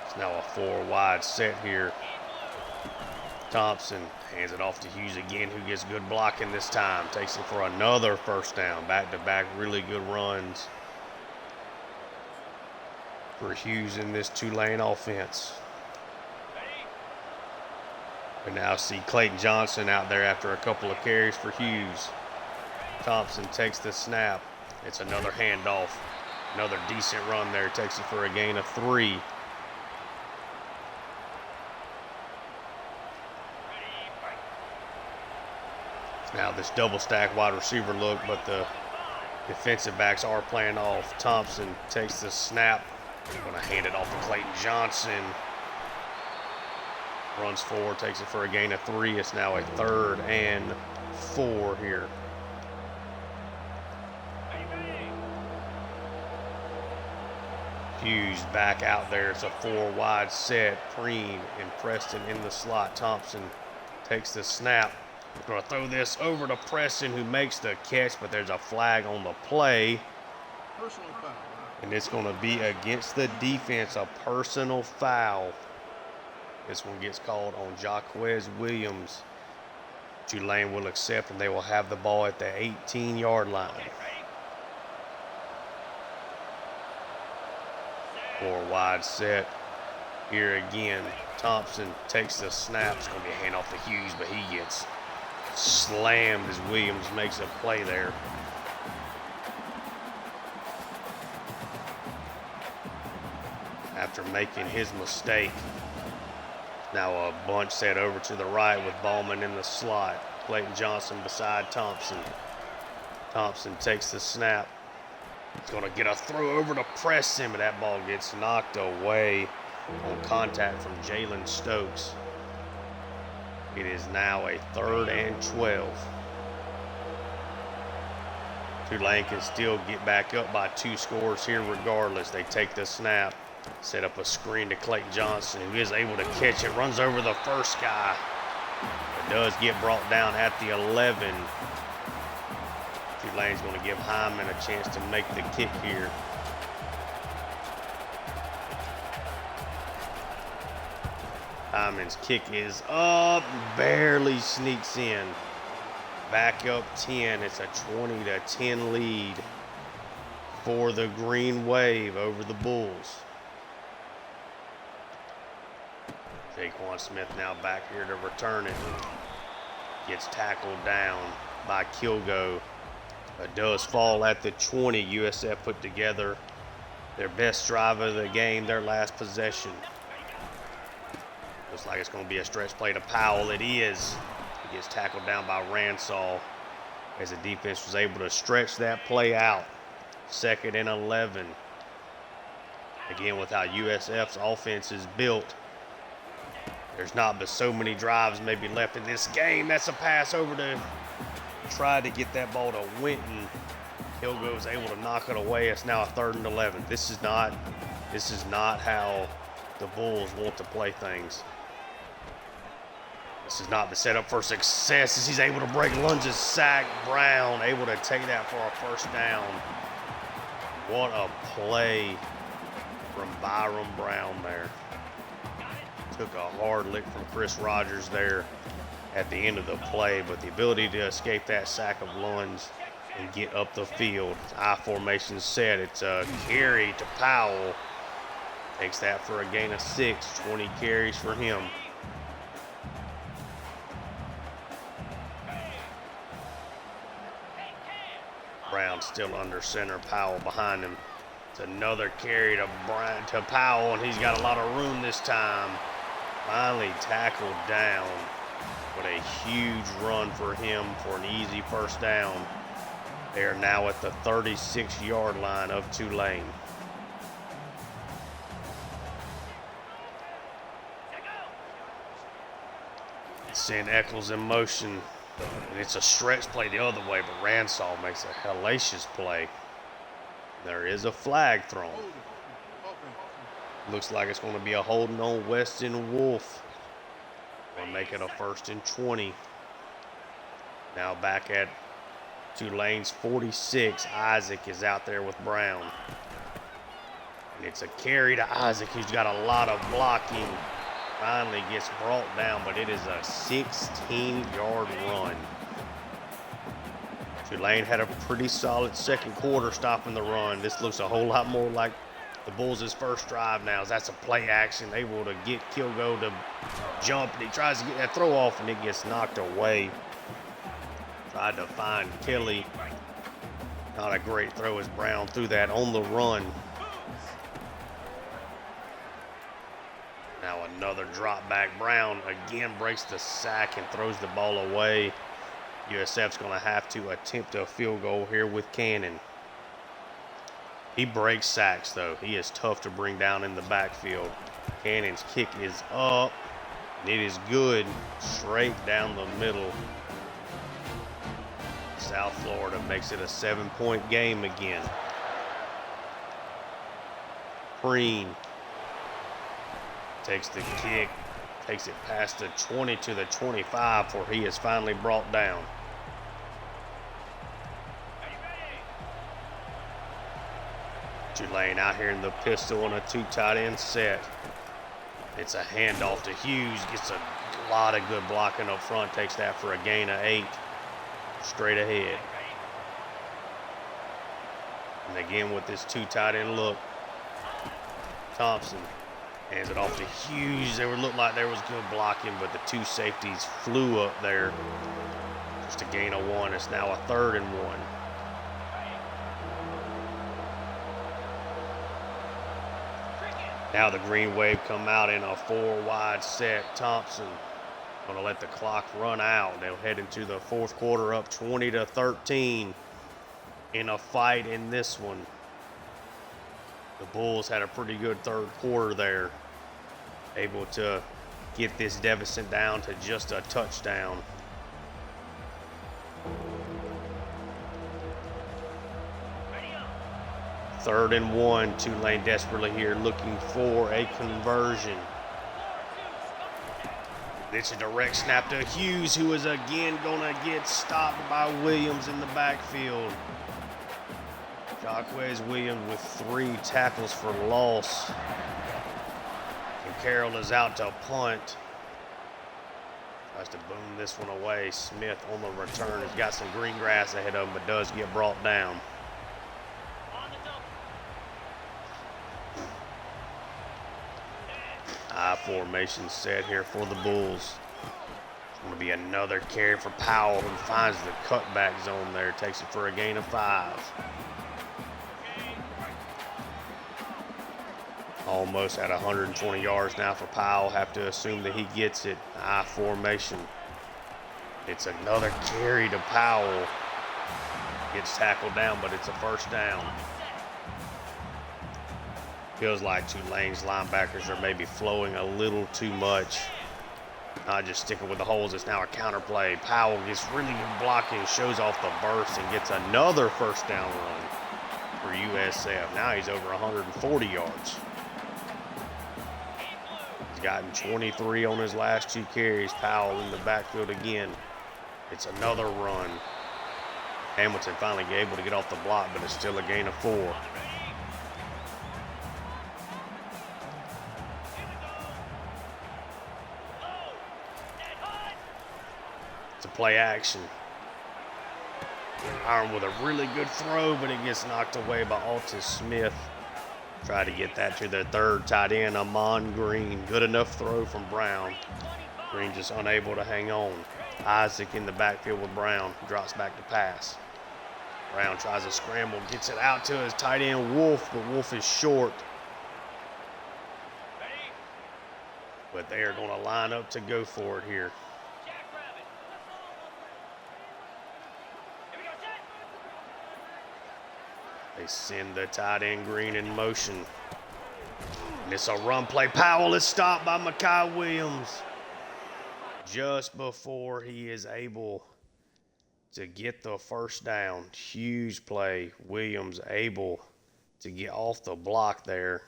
It's now a 4 wide set here. Thompson hands it off to Hughes again, who gets good blocking this time. Takes it for another first down. Back-to-back really good runs for Hughes in this Tulane offense. We now see Clayton Johnson out there after a couple of carries for Hughes. Thompson takes the snap. It's another handoff. Another decent run there. Takes it for a gain of 3. Now this double stack wide receiver look, but the defensive backs are playing off. Thompson takes the snap. Going to hand it off to Clayton Johnson. Runs forward, takes it for a gain of 3. It's now a 3rd and 4 here. Hughes back out there. It's a 4 wide set. Preem and Preston in the slot. Thompson takes the snap. Going to throw this over to Preston, who makes the catch, but there's a flag on the play. Personal foul. And it's going to be against the defense, a personal foul. This one gets called on Jaquez Williams. Tulane will accept, and they will have the ball at the 18-yard line. 4 wide set. Here again, Thompson takes the snap. It's going to be a handoff to Hughes, but he gets slammed as Williams makes a play there. After making his mistake. Now a bunch set over to the right with Ballman in the slot. Clayton Johnson beside Thompson. Thompson takes the snap. He's going to get a throw over to Preston, but that ball gets knocked away on contact from Jalen Stokes. It is now a 3rd and 12. Tulane can still get back up by 2 scores here regardless. They take the snap. Set up a screen to Clayton Johnson, who is able to catch it. Runs over the first guy. But does get brought down at the 11. Tulane's going to give Hyman a chance to make the kick here. Hyman's kick is up, barely sneaks in. Back up 10. It's a 20-10 lead for the Green Wave over the Bulls. Jaquan Smith now back here to return it. Gets tackled down by Kilgo. Does fall at the 20. USF put together their best drive of the game, their last possession. Looks like it's going to be a stretch play to Powell. It is. He gets tackled down by Ransall as the defense was able to stretch that play out. 2nd and 11. Again, with how USF's offense is built, there's not but so many drives maybe left in this game. That's a pass over to try to get that ball to Winton. Kilgo's able to knock it away. It's now a 3rd and 11. This is not how the Bulls want to play things. This is not the setup for success as he's able to break lunges. Sack. Brown able to take that for a 1st down. What a play from Byron Brown there. Took a hard lick from Chris Rogers there at the end of the play, but the ability to escape that sack of lunge and get up the field. I formation set. It's a carry to Powell. Takes that for a gain of 6. 20 carries for him. Brown still under center. Powell behind him. It's another carry to Powell, and he's got a lot of room this time. Finally tackled down. What a huge run for him for an easy 1st down. They are now at the 36-yard line of Tulane. Send Eccles in motion. And it's a stretch play the other way, but Ransall makes a hellacious play. There is a flag thrown. Looks like it's going to be a holding on Weston Wolf. We'll make it a 1st and 20. Now back at Tulane's 46. Isaac is out there with Brown. And it's a carry to Isaac, who's got a lot of blocking. Finally gets brought down, but it is a 16-yard run. Tulane had a pretty solid 2nd quarter stopping the run. This looks a whole lot more like the Bulls' first drive now. That's a play action, able to get Kilgo to jump, and he tries to get that throw off, and it gets knocked away. Tried to find Kelly. Not a great throw as Brown threw that on the run. Now another drop back. Brown again breaks the sack and throws the ball away. USF's going to have to attempt a field goal here with Cannon. He breaks sacks, though. He is tough to bring down in the backfield. Cannon's kick is up, and it is good. Straight down the middle. South Florida makes it a 7-point game again. Preen takes the kick, takes it past the 20 to the 25, for he is finally brought down. Tulane out here in the pistol on a 2 tight end set. It's a handoff to Hughes, gets a lot of good blocking up front, takes that for a gain of 8. Straight ahead. And again with this 2 tight end look, Thompson hands it off to Hughes. It looked like there was good blocking, but the 2 safeties flew up there. Just a gain of 1. It's now a 3rd and 1. Now the Green Wave come out in a 4-wide set. Thompson going to let the clock run out. They'll head into the 4th quarter up 20-13 in a fight in this one. The Bulls had a pretty good 3rd quarter there, able to get this deficit down to just a touchdown. 3rd and 1. Tulane desperately here looking for a conversion. It's a direct snap to Hughes, who is again going to get stopped by Williams in the backfield. Jacquez Williams with 3 tackles for loss. And Carroll is out to punt. Tries to boom this one away. Smith on the return has got some green grass ahead of him, but does get brought down. I formation set here for the Bulls. It's going to be another carry for Powell, who finds the cutback zone there. Takes it for a gain of 5. Almost at 120 yards now for Powell. Have to assume that he gets it. I formation. It's another carry to Powell. Gets tackled down, but it's a first down. Feels like Tulane's linebackers are maybe flowing a little too much. Not just sticking with the holes. It's now a counter play. Powell gets really good blocking, shows off the burst, and gets another first down run for USF. Now he's over 140 yards. He's gotten 23 on his last 2 carries. Powell in the backfield again. It's another run. Hamilton finally able to get off the block, but it's still a gain of 4. It's a play action. Iron with a really good throw, but it gets knocked away by Altus Smith. Try to get that to their 3rd tight end, Amon Green. Good enough throw from Brown. Green just unable to hang on. Isaac in the backfield with Brown. Drops back to pass. Brown tries to scramble, gets it out to his tight end, Wolf, but Wolf is short. But they are going to line up to go for it here. They send the tight end Green in motion. And it's a run play. Powell is stopped by Mekhi Williams just before he is able to get the first down. Huge play. Williams able to get off the block there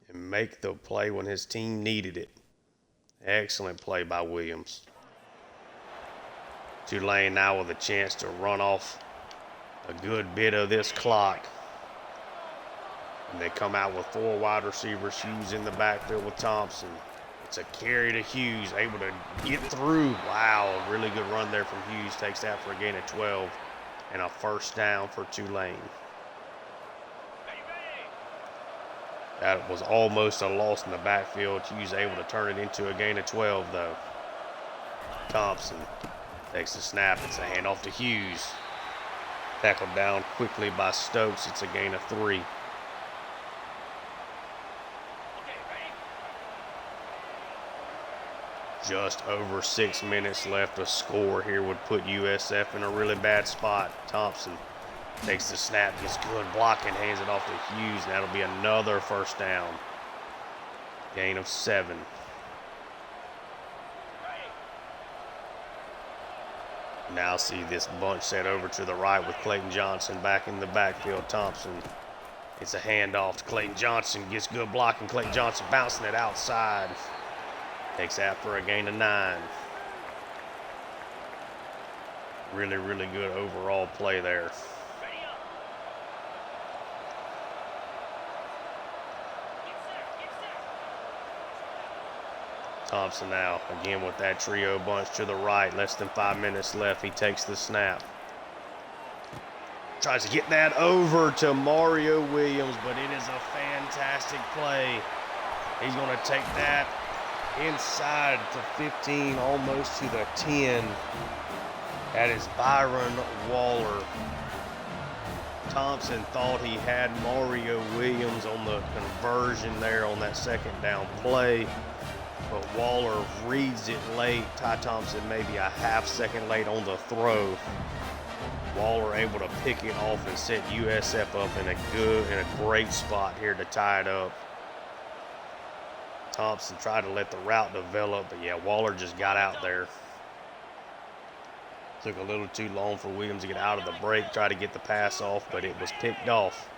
and make the play when his team needed it. Excellent play by Williams. Tulane now with a chance to run off a good bit of this clock. And they come out with 4 wide receivers. Hughes in the backfield with Thompson. It's a carry to Hughes, able to get through. Wow, really good run there from Hughes. Takes that for a gain of 12 and a first down for Tulane. That was almost a loss in the backfield. Hughes able to turn it into a gain of 12, though. Thompson takes the snap. It's a handoff to Hughes. Tackled down quickly by Stokes. It's a gain of 3. Just over 6 minutes left. A score here would put USF in a really bad spot. Thompson takes the snap, gets good blocking, hands it off to Hughes, and that'll be another first down. Gain of 7. Now see this bunch set over to the right with Clayton Johnson back in the backfield. Thompson, it's a handoff to Clayton Johnson, gets good blocking. Clayton Johnson bouncing it outside. Takes that for a gain of 9. Really, really good overall play there. Thompson now, again with that trio bunch to the right. Less than 5 minutes left. He takes the snap. Tries to get that over to Mario Williams, but it is a fantastic play. He's going to take that inside to 15, almost to the 10. That is Byron Waller. Thompson thought he had Mario Williams on the conversion there on that second down play, but Waller reads it late. Ty Thompson maybe a half second late on the throw. Waller able to pick it off and set USF up in a great spot here to tie it up. Thompson tried to let the route develop, but yeah, Waller just got out there. Took a little too long for Williams to get out of the break, try to get the pass off, but it was picked off.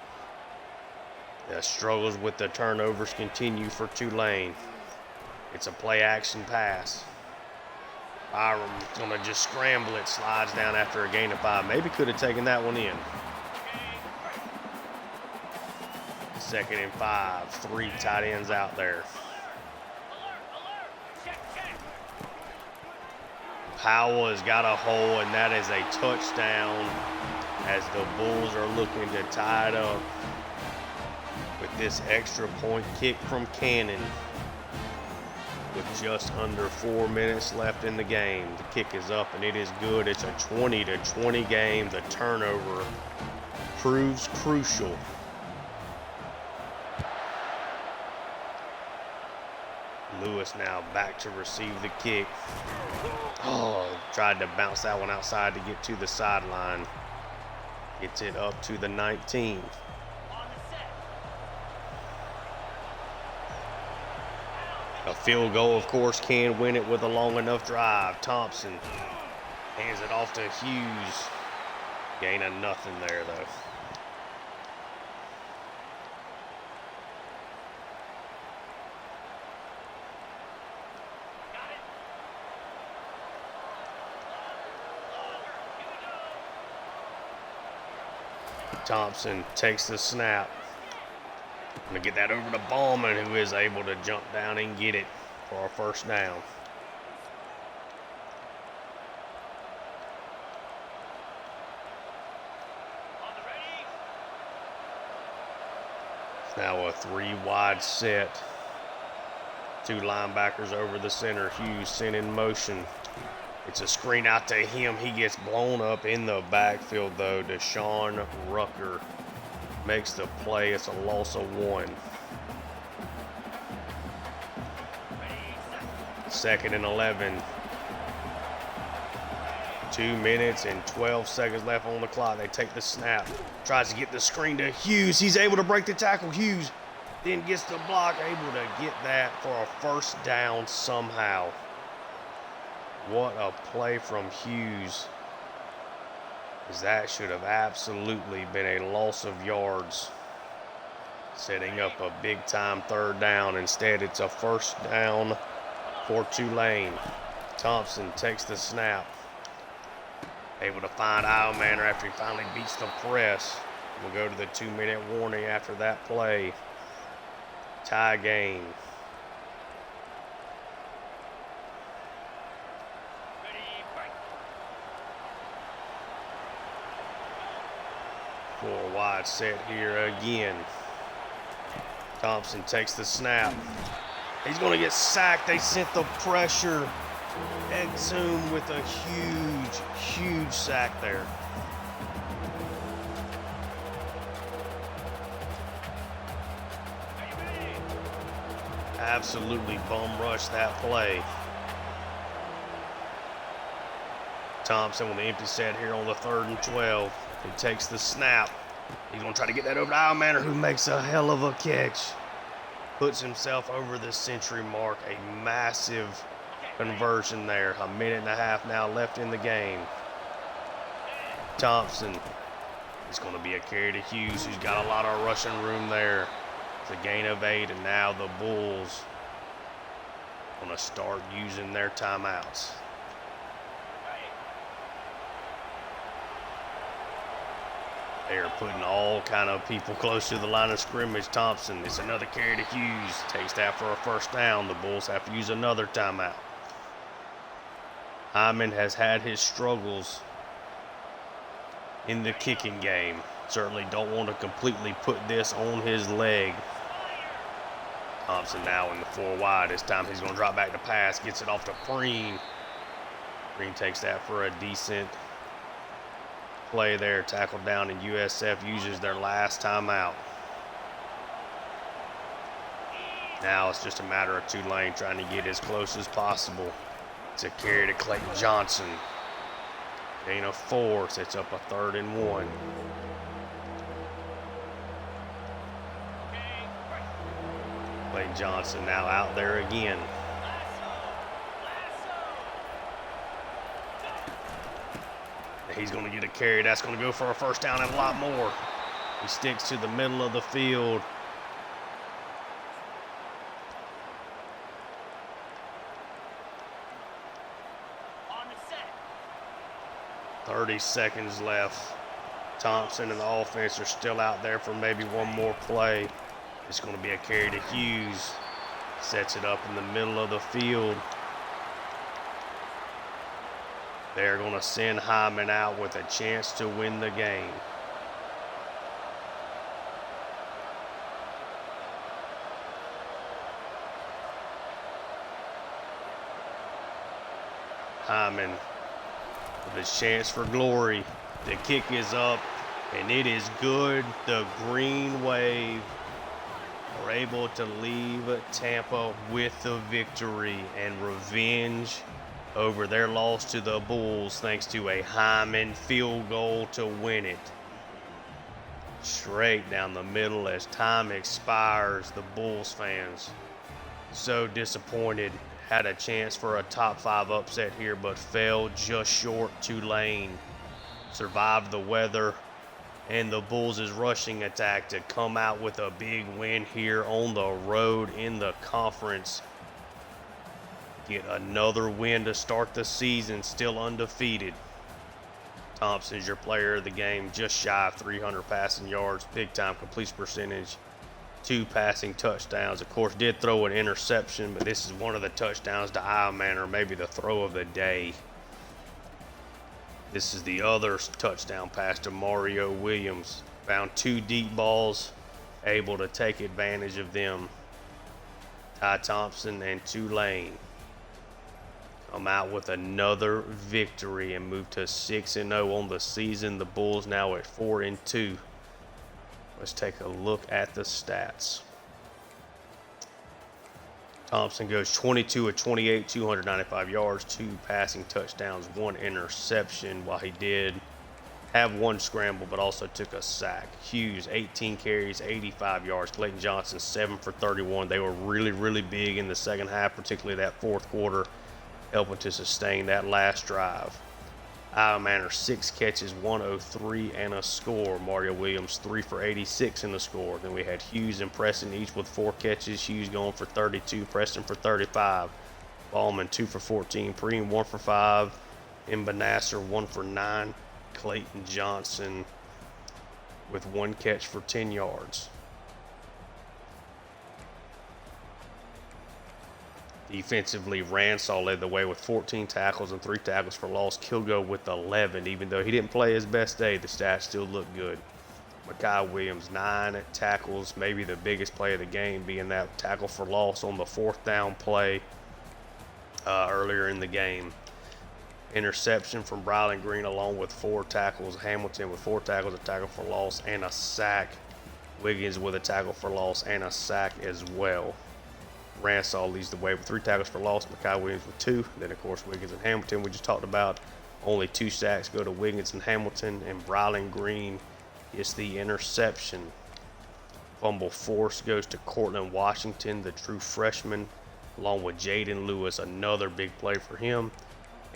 The struggles with the turnovers continue for Tulane. It's a play-action pass. Byram's going to just scramble it, slides down after a gain of 5. Maybe could have taken that one in. 2nd and 5, 3 tight ends out there. Powell has got a hole, and that is a touchdown as the Bulls are looking to tie it up with this extra point kick from Cannon. With just under 4 minutes left in the game, the kick is up and it is good. It's a 20-20 game. The turnover proves crucial. Lewis now back to receive the kick. Oh, tried to bounce that one outside to get to the sideline. Gets it up to the 19. A field goal, of course, can win it with a long enough drive. Thompson hands it off to Hughes. Gain of nothing there, though. Thompson takes the snap. Gonna get that over to Ballman, who is able to jump down and get it for a first down. It's now a 3-wide set. 2 linebackers over the center. Hughes sent in motion. It's a screen out to him. He gets blown up in the backfield, though. Deshaun Rucker makes the play. It's a loss of 1. 2nd and 11. 2 minutes and 12 seconds left on the clock. They take the snap. Tries to get the screen to Hughes. He's able to break the tackle. Hughes then gets the block. Able to get that for a first down somehow. What a play from Hughes. As that should have absolutely been a loss of yards. Setting up a big-time 3rd down. Instead, it's a first down for Tulane. Thompson takes the snap. Able to find Ilemanner after he finally beats the press. We'll go to the 2-minute warning after that play. Tie game. Four wide set here again. Thompson takes the snap. He's going to get sacked. They sent the pressure. Exum with a huge sack there. Absolutely bum rushed that play. Thompson with an empty set here on the 3rd and 12. He takes the snap. He's going to try to get that over to Ilemanner, who makes a hell of a catch. Puts himself over the century mark. A massive conversion there. 1.5 minutes now left in the game. Thompson is going to be a carry to Hughes, who's got a lot of rushing room there. It's a gain of 8, and now the Bulls going to start using their timeouts. They are putting all kind of people close to the line of scrimmage. Thompson, it's another carry to Hughes. Takes that for a first down. The Bulls have to use another timeout. Hyman has had his struggles in the kicking game. Certainly don't want to completely put this on his leg. Thompson now in the 4 wide. This time he's going to drop back to pass. Gets it off to Preen. Preen takes that for a decent play there. Tackled down, and USF uses their last timeout. Now it's just a matter of Tulane trying to get as close as possible. It's a carry to Clayton Johnson. Gain of 4, sets up a 3rd and 1. Clayton Johnson now out there again. he's going to get a carry. That's going to go for a first down and a lot more. He sticks to the middle of the field. On the set. 30 seconds left. Thompson and the offense are still out there for maybe one more play. It's going to be a carry to Hughes. Sets it up in the middle of the field. They're going to send Hyman out with a chance to win the game. Hyman with a chance for glory. The kick is up, and it is good. The Green Wave are able to leave Tampa with the victory and revenge over their loss to the Bulls thanks to a Hyman field goal to win it. Straight down the middle as time expires. The Bulls fans so disappointed. Had a chance for a top 5 upset here, but fell just short. Tulane survived the weather and the Bulls' rushing attack to come out with a big win here on the road in the conference. Get another win to start the season, still undefeated. Thompson's your player of the game, just shy of 300 passing yards, big time completion percentage, 2 passing touchdowns. Of course, did throw an interception, but this is one of the touchdowns to Ironman, or maybe the throw of the day. This is the other touchdown pass to Mario Williams. Found 2 deep balls, able to take advantage of them. Ty Thompson and Tulane come out with another victory and move to 6-0 on the season. The Bulls now at 4-2. Let's take a look at the stats. Thompson goes 22 of 28, 295 yards, 2 passing touchdowns, 1 interception, while he did have 1 scramble but also took a sack. Hughes, 18 carries, 85 yards. Clayton Johnson, 7 for 31. They were really, really big in the second half, particularly that fourth quarter, helping to sustain that last drive. Manor, 6 catches, 103 and a score. Mario Williams, 3 for 86 in the score. Then we had Hughes and Preston, each with 4 catches. Hughes going for 32, Preston for 35. Ballman, 2 for 14. Preem, 1 for 5. Benasser, 1 for 9. Clayton Johnson with 1 catch for 10 yards. Defensively, Ransaw led the way with 14 tackles and 3 tackles for loss. Kilgo with 11. Even though he didn't play his best day, the stats still look good. Mekhi Williams, 9 tackles, maybe the biggest play of the game being that tackle for loss on the 4th down play earlier in the game. Interception from Tulane Green along with 4 tackles. Hamilton with 4 tackles, a tackle for loss, and a sack. Wiggins with a tackle for loss and a sack as well. Ransaw leads the way with 3 tackles for loss. Mekhi Williams with 2. Then, of course, Wiggins and Hamilton we just talked about. Only 2 sacks go to Wiggins and Hamilton, and Tulane Green gets the interception. Fumble force goes to Cortland Washington, the true freshman, along with Jaden Lewis, another big play for him.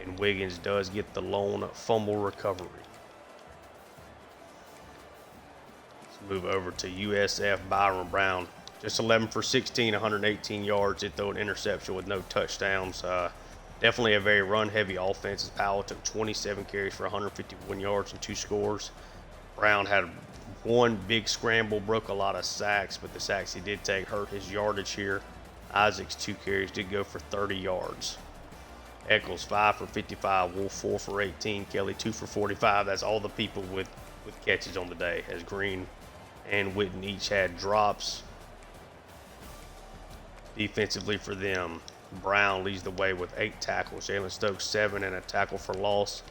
And Wiggins does get the lone fumble recovery. Let's move over to USF Byron Brown. Just 11 for 16, 118 yards. Did throw an interception with no touchdowns. Definitely a very run-heavy offense. As Powell took 27 carries for 151 yards and 2 scores. Brown had 1 big scramble, broke a lot of sacks, but the sacks he did take hurt his yardage here. Isaacs, 2 carries, did go for 30 yards. Eccles, 5 for 55. Wolf, 4 for 18. Kelly, 2 for 45. That's all the people with catches on the day, as Green and Witten each had drops. Defensively for them, Brown leads the way with 8 tackles. Jalen Stokes, 7 and a tackle for loss.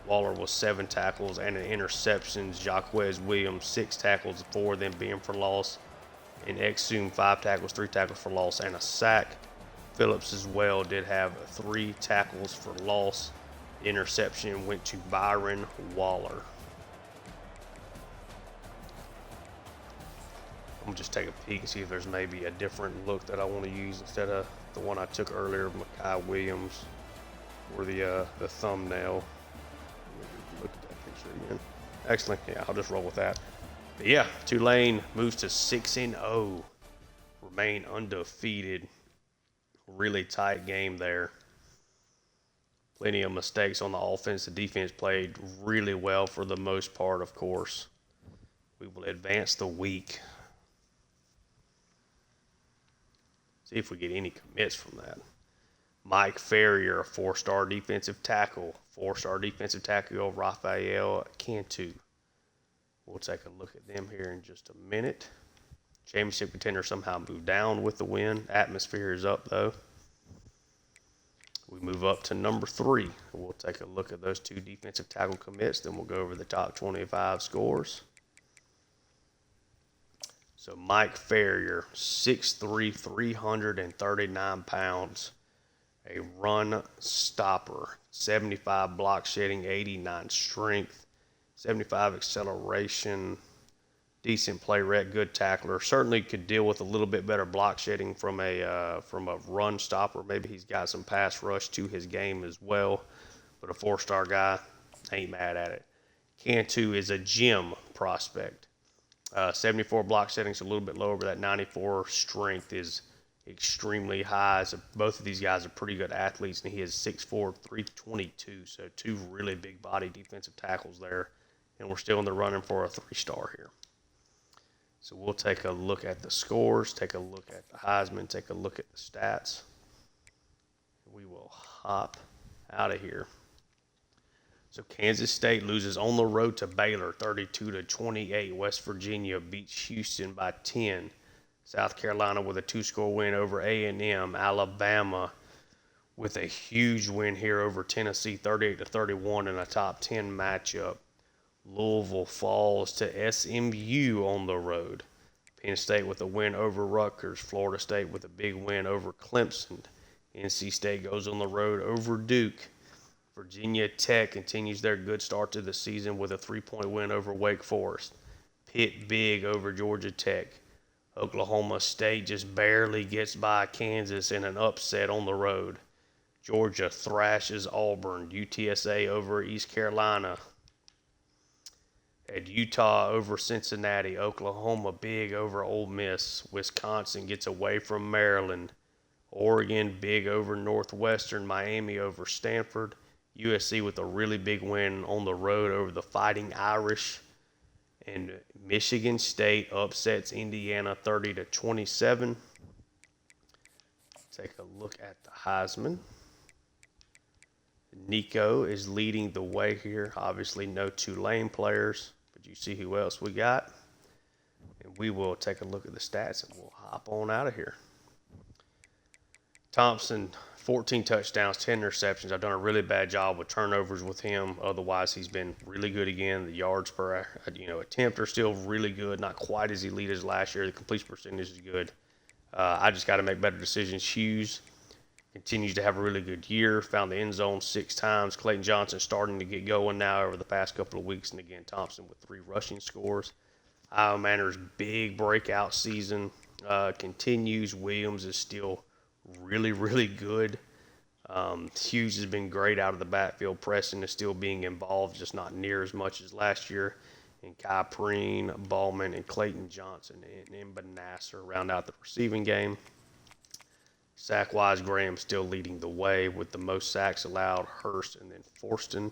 Waller with 7 tackles and an interception. Jacquez Williams, 6 tackles, 4 of them being for loss. And Exum, 5 tackles, 3 tackles for loss and a sack. Phillips as well did have 3 tackles for loss. The interception went to Byron Waller. I'm gonna just take a peek and see if there's maybe a different look that I want to use instead of the one I took earlier of Mekhi Williams for the thumbnail. Look at that actually again. Excellent. Yeah, I'll just roll with that. But yeah, Tulane moves to 6-0, remain undefeated. Really tight game there. Plenty of mistakes on the offense. The defense played really well for the most part, of course. We will advance the week. See if we get any commits from that. Mike Ferrier, a 4-star defensive tackle. 4-star defensive tackle, Raphael Cantu. We'll take a look at them here in just a minute. Championship contender somehow moved down with the win. Atmosphere is up, though. We move up to number 3. We'll take a look at those 2 defensive tackle commits. Then we'll go over the top 25 scores. So Mike Ferrier, 6'3", 339 pounds. A run stopper. 75 block shedding, 89 strength, 75 acceleration. Decent play rate, good tackler. Certainly could deal with a little bit better block shedding from a run stopper. Maybe he's got some pass rush to his game as well. But a 4-star guy, ain't mad at it. Cantu is a gem prospect. 74 block shedding, so a little bit lower, but that 94 strength is extremely high. So both of these guys are pretty good athletes, and he is 6'4", 322. So 2 really big body defensive tackles there. And we're still in the running for a 3-star here. So we'll take a look at the scores, take a look at the Heisman, take a look at the stats. We will hop out of here. So Kansas State loses on the road to Baylor, 32-28. West Virginia beats Houston by 10. South Carolina with a 2-score win over A&M. Alabama with a huge win here over Tennessee, 38-31 in a top 10 matchup. Louisville falls to SMU on the road. Penn State with a win over Rutgers. Florida State with a big win over Clemson. NC State goes on the road over Duke. Virginia Tech continues their good start to the season with a 3-point win over Wake Forest. Pitt big over Georgia Tech. Oklahoma State just barely gets by Kansas in an upset on the road. Georgia thrashes Auburn. UTSA over East Carolina. At Utah over Cincinnati. Oklahoma big over Ole Miss. Wisconsin gets away from Maryland. Oregon big over Northwestern. Miami over Stanford. USC with a really big win on the road over the Fighting Irish. And Michigan State upsets Indiana 30-27. Take a look at the Heisman. Nico is leading the way here. Obviously no Tulane players, but you see who else we got. And we will take a look at the stats and we'll hop on out of here. Thompson, 14 touchdowns, 10 interceptions. I've done a really bad job with turnovers with him. Otherwise, he's been really good again. The yards per attempt are still really good. Not quite as elite as last year. The completion percentage is good. I just got to make better decisions. Hughes continues to have a really good year. Found the end zone 6 times. Clayton Johnson starting to get going now over the past couple of weeks. And again, Thompson with 3 rushing scores. Iowa Manor's big breakout season continues. Williams is still really, really good. Hughes has been great out of the backfield. Preston is still being involved, just not near as much as last year. And Kai Preen, Ballman, and Clayton Johnson and Imba Nasser round out the receiving game. Sack-wise, Graham still leading the way with the most sacks allowed, Hurst and then Forston.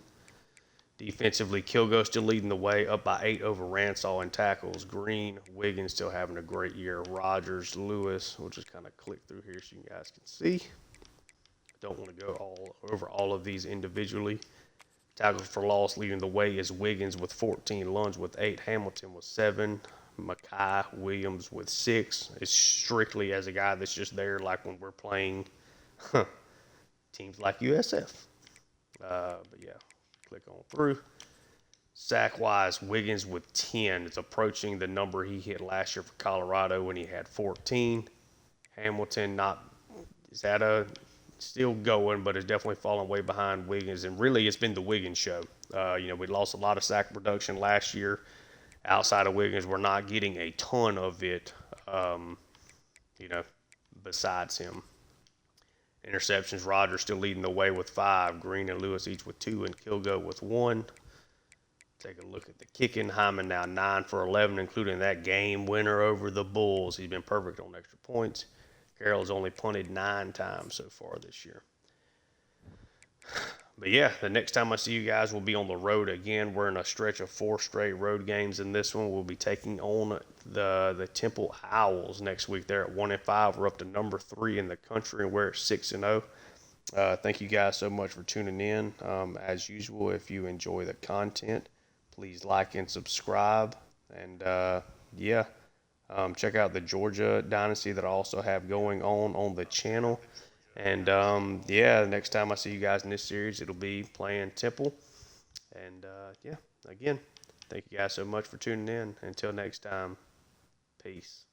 Defensively, Kilgo still leading the way, up by 8 over Ransall in tackles. Green, Wiggins still having a great year. Rogers, Lewis, we'll just kind of click through here so you guys can see. Don't want to go over all of these individually. Tackles for loss leading the way is Wiggins with 14, Lunge with 8, Hamilton with 7, Mackay Williams with 6. It's strictly as a guy that's just there like when we're playing teams like USF. But yeah. Click on through. Sack-wise, Wiggins with 10. It's approaching the number he hit last year for Colorado when he had 14. Hamilton still going, but it's definitely fallen way behind Wiggins. And really, it's been the Wiggins show. We lost a lot of sack production last year. Outside of Wiggins, we're not getting a ton of it, besides him. Interceptions, Rogers still leading the way with 5. Green and Lewis each with 2, and Kilgo with 1. Take a look at the kicking. Hyman now 9 for 11, including that game winner over the Bulls. He's been perfect on extra points. Carroll's only punted 9 times so far this year. But yeah, the next time I see you guys will be on the road again. We're in a stretch of 4 straight road games. In this one, we'll be taking on the Temple Owls next week. They're at 1-5. We're up to number 3 in the country, and we're at 6-0. Thank you guys so much for tuning in. As usual, if you enjoy the content, please like and subscribe. And check out the Georgia Dynasty that I also have going on the channel. And next time I see you guys in this series, it'll be playing Temple. And again, thank you guys so much for tuning in. Until next time, peace.